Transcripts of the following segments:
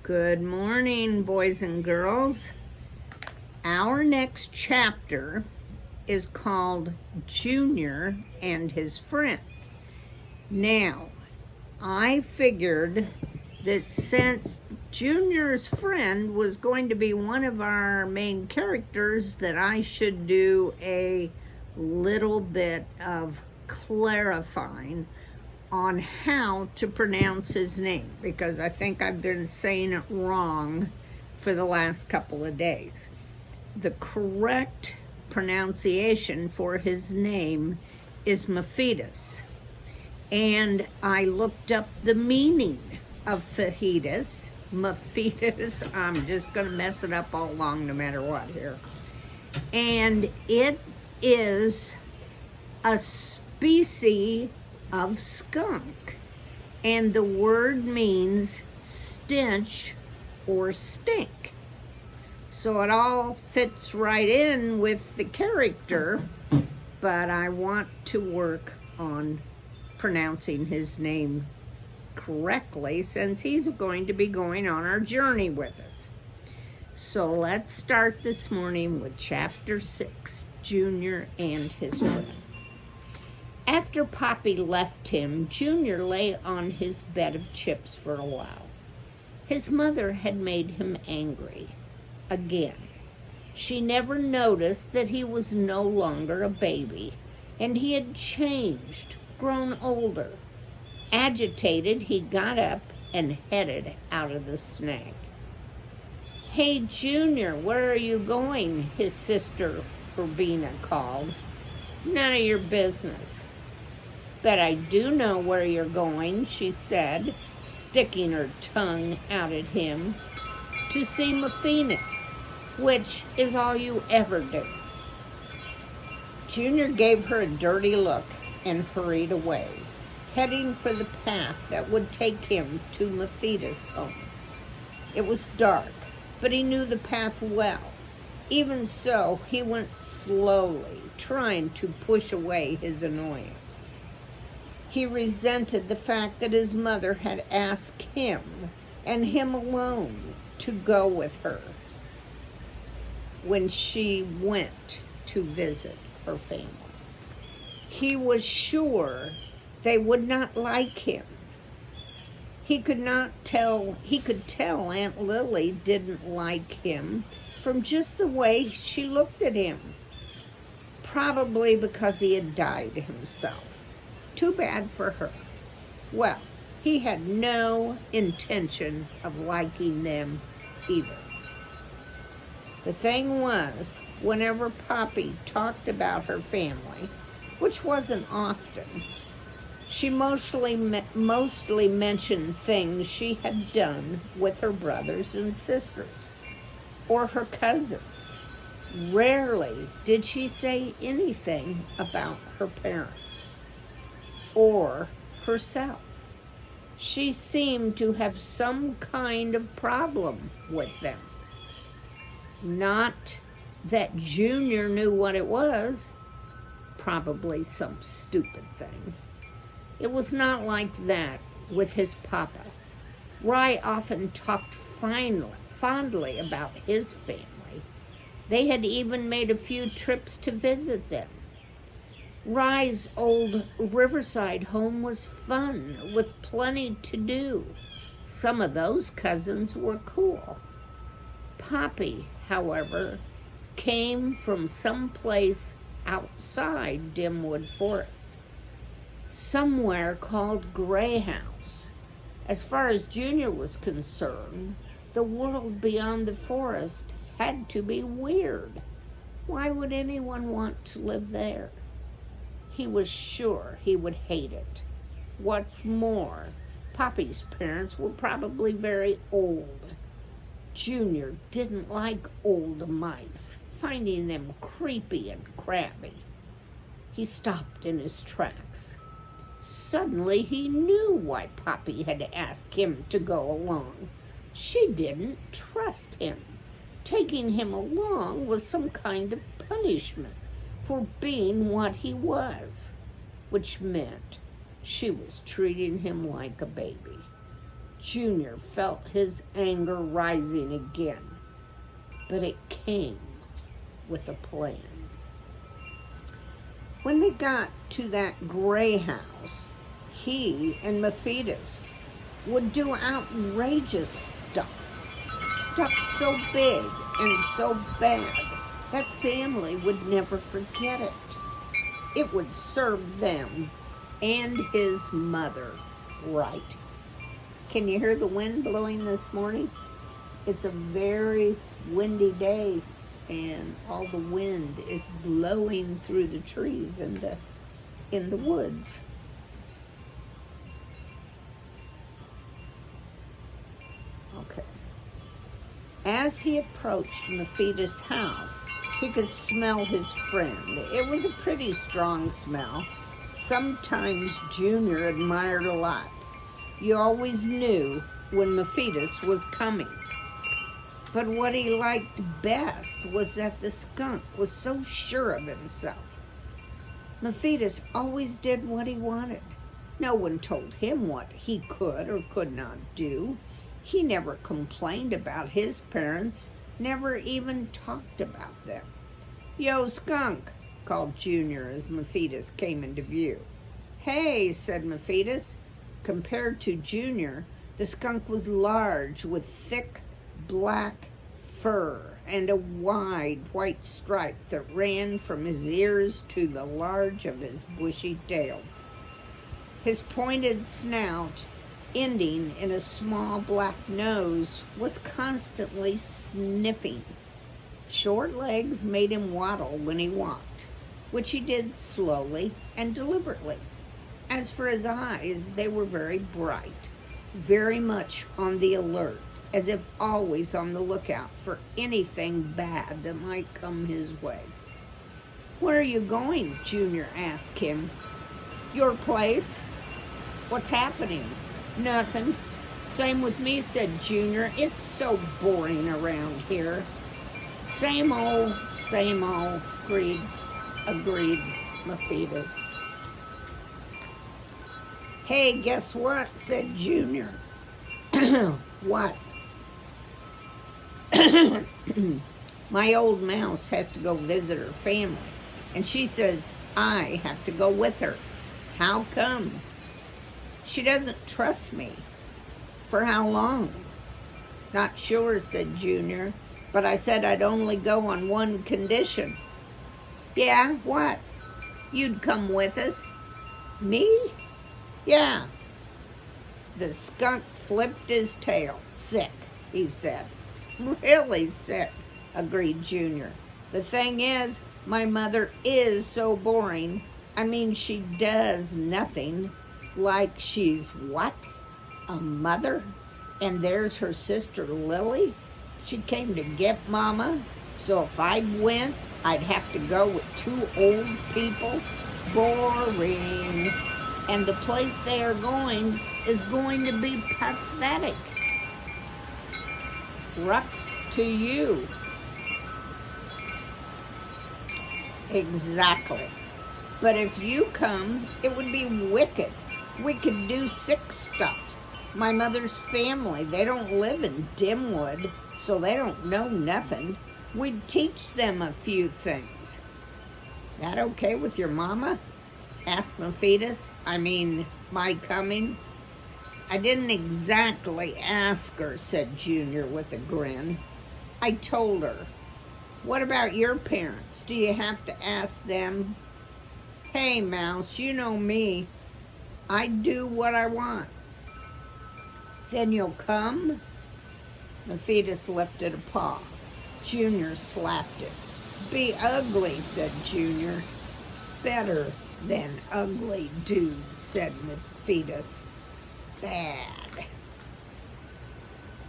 Good morning, boys and girls. Our next chapter is called Junior and His Friend. Now, I figured that since Junior's friend was going to be one of our main characters, that I should do a little bit of clarifying on how to pronounce his name, because I think I've been saying it wrong for the last couple of days. The correct pronunciation for his name is fetus. And I looked up the meaning of fetus. Fetus, I'm just going to mess it up all along no matter what here. And it is a species of skunk, and the word means stench or stink. So it all fits right in with the character, but I want to work on pronouncing his name correctly since he's going to be going on our journey with us. So let's start this morning with Chapter 6, Junior and His Friend. After Poppy left him, Junior lay on his bed of chips for a while. His mother had made him angry. Again. She never noticed that he was no longer a baby, and he had changed, grown older. Agitated, he got up and headed out of the snag. "Hey, Junior, where are you going?" his sister Verbena called. "None of your business." "But I do know where you're going," she said, sticking her tongue out at him. "To see my fetus, which is all you ever do." Junior gave her a dirty look and hurried away, heading for the path that would take him to Mephida's home. It was dark, but he knew the path well. Even so, he went slowly, trying to push away his annoyance. He resented the fact that his mother had asked him, and him alone, to go with her when she went to visit her family. He was sure they would not like him. He could tell Aunt Lily didn't like him from just the way she looked at him. Probably because he had died himself. Too bad for her. Well, he had no intention of liking them either. The thing was, whenever Poppy talked about her family, which wasn't often, she mostly mentioned things she had done with her brothers and sisters, or her cousins. Rarely did she say anything about her parents or herself. She seemed to have some kind of problem with them. Not that Junior knew what it was. Probably some stupid thing. It was not like that with his papa. Rye often talked fondly about his family. They had even made a few trips to visit them. Rye's old riverside home was fun, with plenty to do. Some of those cousins were cool. Poppy, however, came from some place outside Dimwood Forest, somewhere called Gray House. As far as Junior was concerned, the world beyond the forest had to be weird. Why would anyone want to live there? He was sure he would hate it. What's more, Poppy's parents were probably very old. Junior didn't like old mice, finding them creepy and crabby. He stopped in his tracks. Suddenly he knew why Poppy had asked him to go along. She didn't trust him. Taking him along was some kind of punishment for being what he was, which meant she was treating him like a baby. Junior felt his anger rising again, but it came with a plan. When they got to that gray house, he and Fetus would do outrageous stuff so big and so bad that family would never forget it. It would serve them and his mother right. Can you hear the wind blowing this morning? It's a very windy day, and all the wind is blowing through the trees in the woods. Okay. As he approached Fetus' house, he could smell his friend. It was a pretty strong smell. Sometimes Junior admired a lot. You always knew when Fetus was coming. But what he liked best was that the skunk was so sure of himself. Fetus always did what he wanted. No one told him what he could or could not do. He never complained about his parents, never even talked about them. "Yo, Skunk," called Junior as Fetus came into view. "Hey," said Fetus. Compared to Junior, the skunk was large with thick black fur and a wide white stripe that ran from his ears to the large of his bushy tail. His pointed snout, ending in a small black nose, was constantly sniffing. Short legs made him waddle when he walked, which he did slowly and deliberately. As for his eyes, they were very bright, very much on the alert, as if always on the lookout for anything bad that might come his way. "Where are you going?" Junior asked him. "Your place." "What's happening?" "Nothing." "Same with me," said Junior. "It's so boring around here." Same old, agreed Fetus. "Hey, guess what?" said Junior. "What?" "My old mouse has to go visit her family, and she says I have to go with her." "How come?" "She doesn't trust me." "For how long?" "Not sure," said Junior, "but I said I'd only go on one condition." "Yeah, what?" "You'd come with us." "Me?" "Yeah." The skunk flipped his tail. "Sick," he said. "Really sick," agreed Junior. "The thing is, my mother is so boring. I mean, she does nothing. Like she's what? A mother? And there's her sister Lily. She came to get Mama. So if I went, I'd have to go with two old people. Boring. And the place they are going is going to be pathetic. Rux to you." "Exactly. But if you come, it would be wicked. We could do sick stuff. My mother's family, they don't live in Dimwood, so they don't know nothing. We'd teach them a few things." "That okay with your mama?" asked Fetus. "I mean, my coming?" "I didn't exactly ask her," said Junior with a grin. "I told her." "What about your parents? Do you have to ask them?" "Hey, Mouse, you know me. I do what I want." "Then you'll come?" Fetus lifted a paw. Junior slapped it. "Be ugly," said Junior. "Better than ugly, dude," said Fetus. Bad.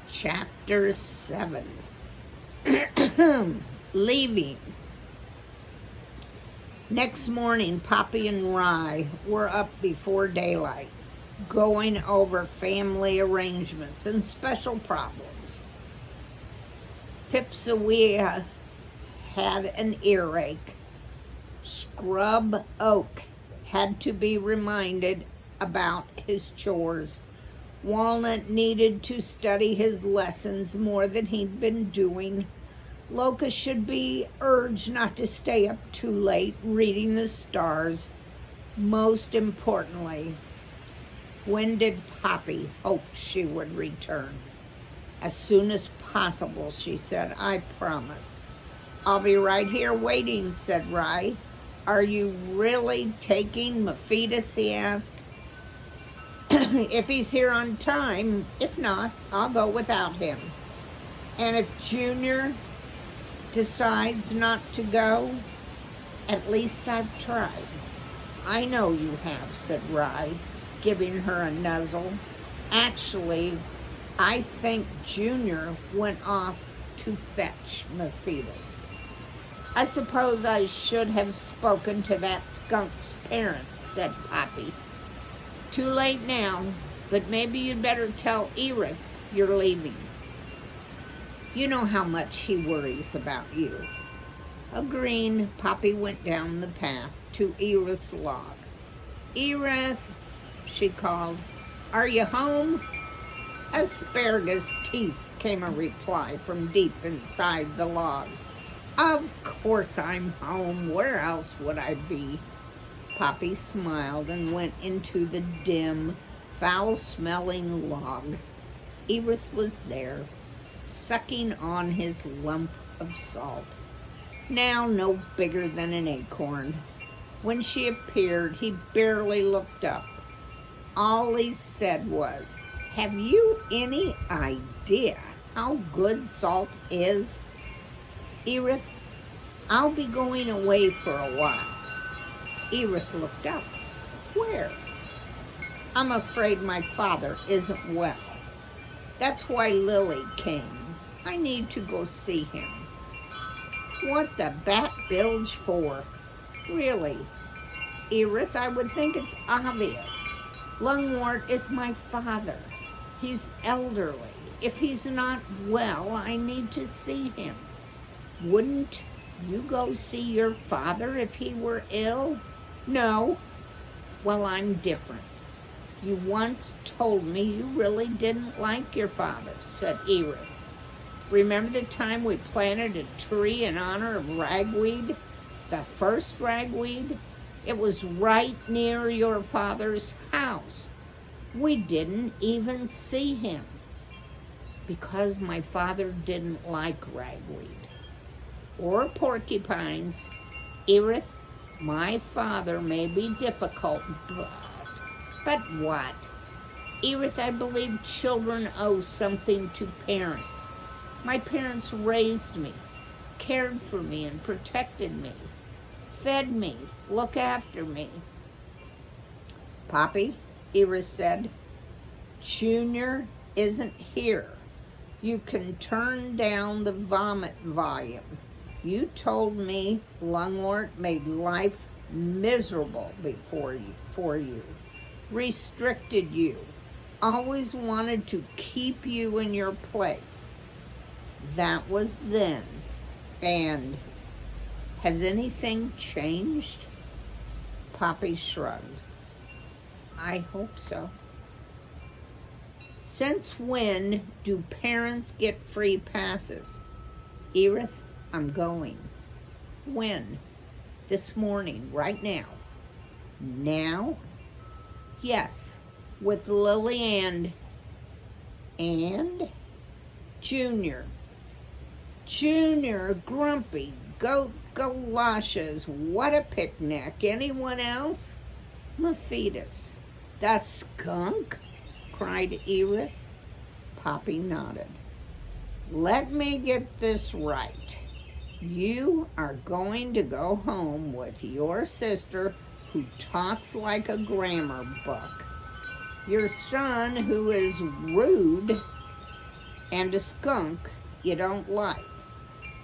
Chapter 7. Leaving. Next morning, Poppy and Rye were up before daylight, going over family arrangements and special problems. Pipsawea had an earache. Scrub Oak had to be reminded about his chores. Walnut needed to study his lessons more than he'd been doing. Locust should be urged not to stay up too late reading the stars. Most importantly, when did Poppy hope she would return? As soon as possible, she said. I promise. I'll be right here waiting, said Rye. Are you really taking my fetus? He asked. If he's here on time. If not, I'll go without him. And if Junior decides not to go, at least I've tried. I know you have, said Rye, giving her a nuzzle. Actually, I think Junior went off to fetch my fetus. I suppose I should have spoken to that skunk's parents, said Poppy. Too late now, but maybe you'd better tell Irit you're leaving. You know how much he worries about you. Agreeing, Poppy went down the path to Irit's log. Irit, she called, are you home? Asparagus teeth, came a reply from deep inside the log. Of course I'm home. Where else would I be? Poppy smiled and went into the dim, foul-smelling log. Irit was there, sucking on his lump of salt, now no bigger than an acorn. When she appeared, he barely looked up. All he said was, have you any idea how good salt is? Irit, I'll be going away for a while. Irit looked up. Where? I'm afraid my father isn't well. That's why Lily came. I need to go see him. What the bat bilge for? Really, Irit, I would think it's obvious. Lungwort is my father. He's elderly. If he's not well, I need to see him. Wouldn't you go see your father if he were ill? No. Well, I'm different. You once told me you really didn't like your father, said Irit. Remember the time we planted a tree in honor of ragweed? The first ragweed? It was right near your father's house. We didn't even see him because my father didn't like ragweed or porcupines. Irit, my father may be difficult, but what? Irit, I believe children owe something to parents. My parents raised me, cared for me and protected me, fed me, looked after me. Poppy, Irit said, Junior isn't here. You can turn down the vomit volume. You told me Lungwort made life miserable for you, restricted you, always wanted to keep you in your place. That was then. And has anything changed? Poppy shrugged. I hope so. Since when do parents get free passes? Irit, I'm going. When? This morning, right now. Now? Yes, with Lillian and Junior. Junior, grumpy, goat galoshes, what a picnic. Anyone else? My fetus. The skunk? Cried Irit. Poppy nodded. Let me get this right. You are going to go home with your sister who talks like a grammar book, your son who is rude, and a skunk you don't like.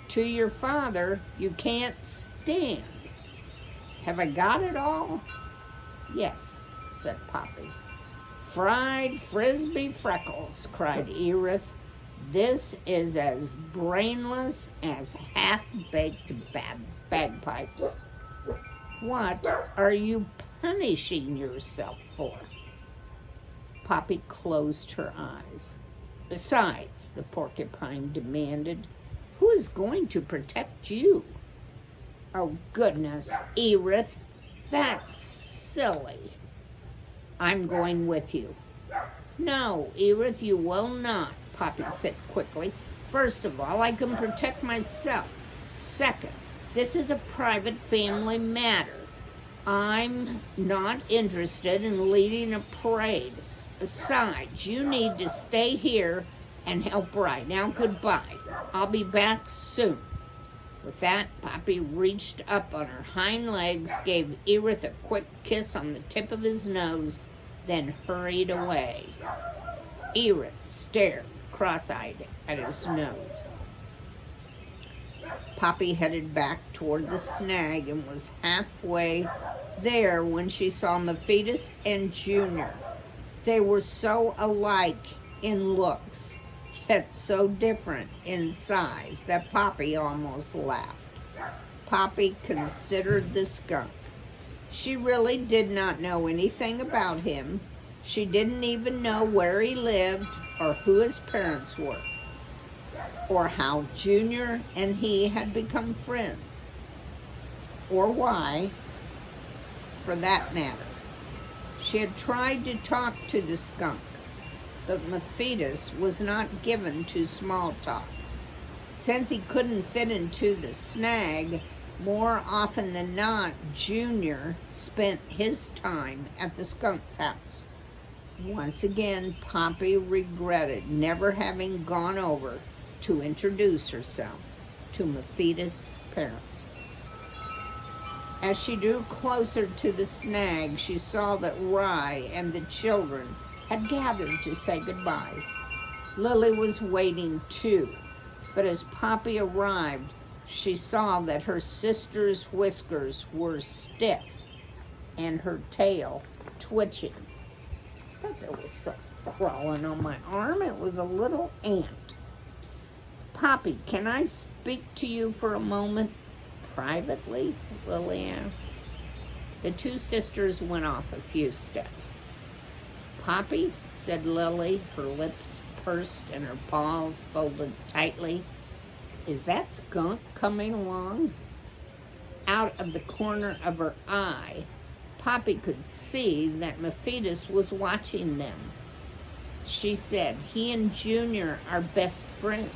To your father you can't stand. Have I got it all? Yes, said Poppy. Fried Frisbee freckles, cried Irit. This is as brainless as half-baked bagpipes. What are you punishing yourself for? Poppy closed her eyes. Besides, the porcupine demanded, who is going to protect you? Oh, goodness, Irit, that's silly. I'm going with you. No, Irit, you will not, Poppy said quickly. First of all, I can protect myself. Second, this is a private family matter. I'm not interested in leading a parade. Besides, you need to stay here and help Rye. Now, goodbye. I'll be back soon. With that, Poppy reached up on her hind legs, gave Irit a quick kiss on the tip of his nose, then hurried away. Irit stared cross-eyed at his nose. Poppy headed back toward the snag and was halfway there when she saw fetus and Junior. They were so alike in looks, yet so different in size that Poppy almost laughed. Poppy considered the skunk. She really did not know anything about him. She didn't even know where he lived or who his parents were, or how Junior and he had become friends, or why, for that matter. She had tried to talk to the skunk, but fetus was not given to small talk. Since he couldn't fit into the snag, more often than not, Junior spent his time at the skunk's house. Once again, Poppy regretted never having gone over to introduce herself to fetus' parents. As she drew closer to the snag, she saw that Rye and the children had gathered to say goodbye. Lily was waiting too, but as Poppy arrived, she saw that her sister's whiskers were stiff and her tail twitching. I thought there was something crawling on my arm. It was a little ant. Poppy, can I speak to you for a moment? Privately? Lily asked. The two sisters went off a few steps. Poppy, said Lily, her lips pursed and her paws folded tightly. Is that Skunk coming along? Out of the corner of her eye, Poppy could see that fetus was watching them. She said, he and Junior are best friends.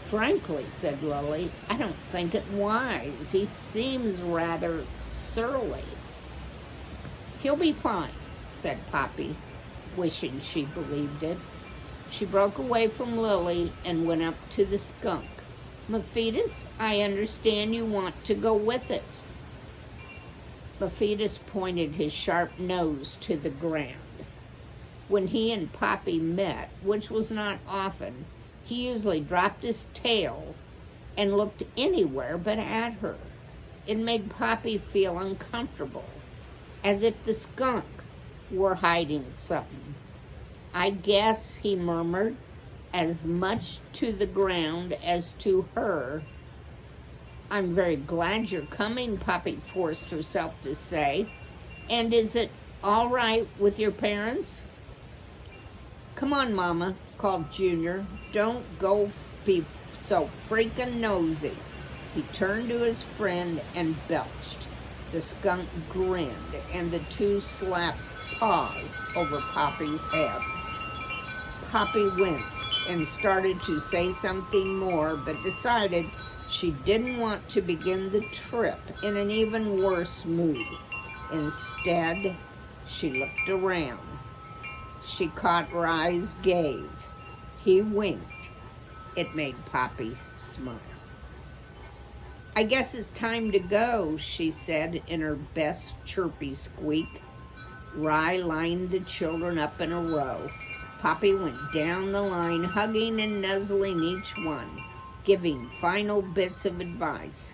Frankly, said Lily, I don't think it wise. He seems rather surly. He'll be fine, said Poppy, wishing she believed it. She broke away from Lily and went up to the skunk. Fetus, I understand you want to go with us. Fetus pointed his sharp nose to the ground. When he and Poppy met, which was not often, he usually dropped his tails and looked anywhere but at her. It made Poppy feel uncomfortable, as if the skunk were hiding something. I guess, he murmured, as much to the ground as to her. I'm very glad you're coming, Poppy forced herself to say. And is it all right with your parents? Come on, Mama, called Junior. Don't go be so freaking nosy. He turned to his friend and belched. The skunk grinned, and the two slapped paws over Poppy's head. Poppy winced and started to say something more, but decided she didn't want to begin the trip in an even worse mood. Instead, she looked around. She caught Rye's gaze. He winked. It made Poppy smile. I guess it's time to go, she said in her best chirpy squeak. Rye lined the children up in a row. Poppy went down the line, hugging and nuzzling each one, giving final bits of advice.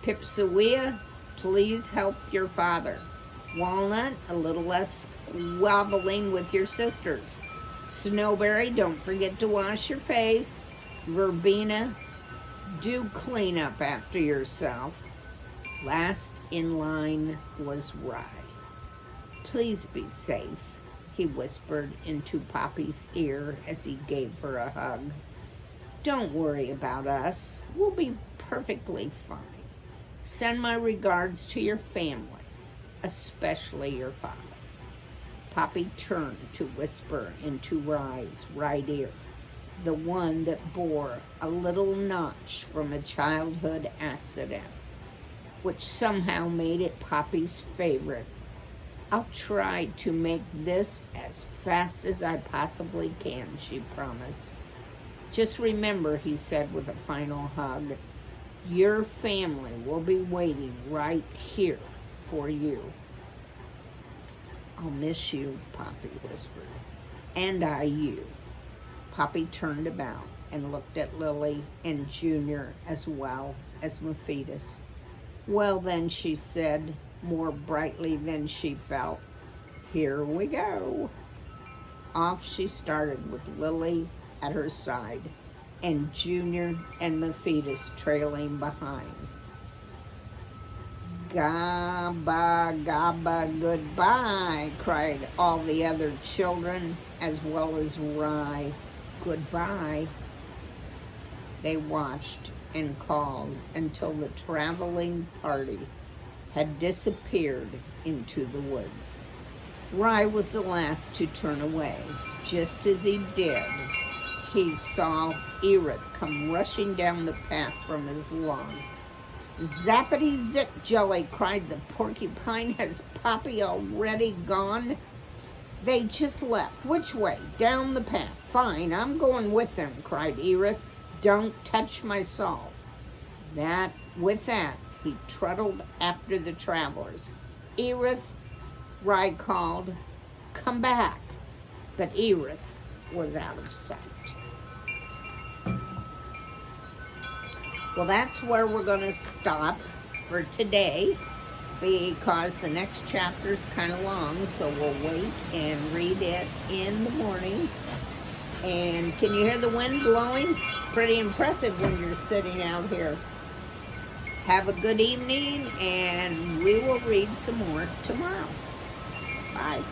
Pipsawea, please help your father. Walnut, a little less squabbling with your sisters. Snowberry, don't forget to wash your face. Verbena, do clean up after yourself. Last in line was Rye. Please be safe. he whispered into Poppy's ear as he gave her a hug. "Don't worry about us. We'll be perfectly fine. Send my regards to your family, especially your father." Poppy turned to whisper into Rye's right ear, the one that bore a little notch from a childhood accident, which somehow made it Poppy's favorite. "I'll try to make this as fast as I possibly can," she promised. "Just remember," he said with a final hug, "your family will be waiting right here for you." "I'll miss you," Poppy whispered. "And I you." Poppy turned about and looked at Lily and Junior as well as Fetus. "Well then," she said, more brightly than she felt, "here we go." Off she started with Lily at her side and Junior and Fetus trailing behind. "Gabba, gabba, goodbye," cried all the other children, as well as Rye. "Goodbye." They watched and called until the traveling party had disappeared into the woods. Rye was the last to turn away. Just as he did, he saw Irit come rushing down the path from his lawn. "Zappity zip, Jelly," cried the porcupine. "Has Poppy already gone?" "They just left. Which way?" "Down the path." "Fine, I'm going with them," cried Irit. "Don't touch my salt." With that, he trotted after the travelers. "Irit," Rye called, "come back." But Irit was out of sight. Well, that's where we're going to stop for today, because the next chapter is kind of long, so we'll wait and read it in the morning. And can you hear the wind blowing? It's pretty impressive when you're sitting out here. Have a good evening, and we will read some more tomorrow. Bye.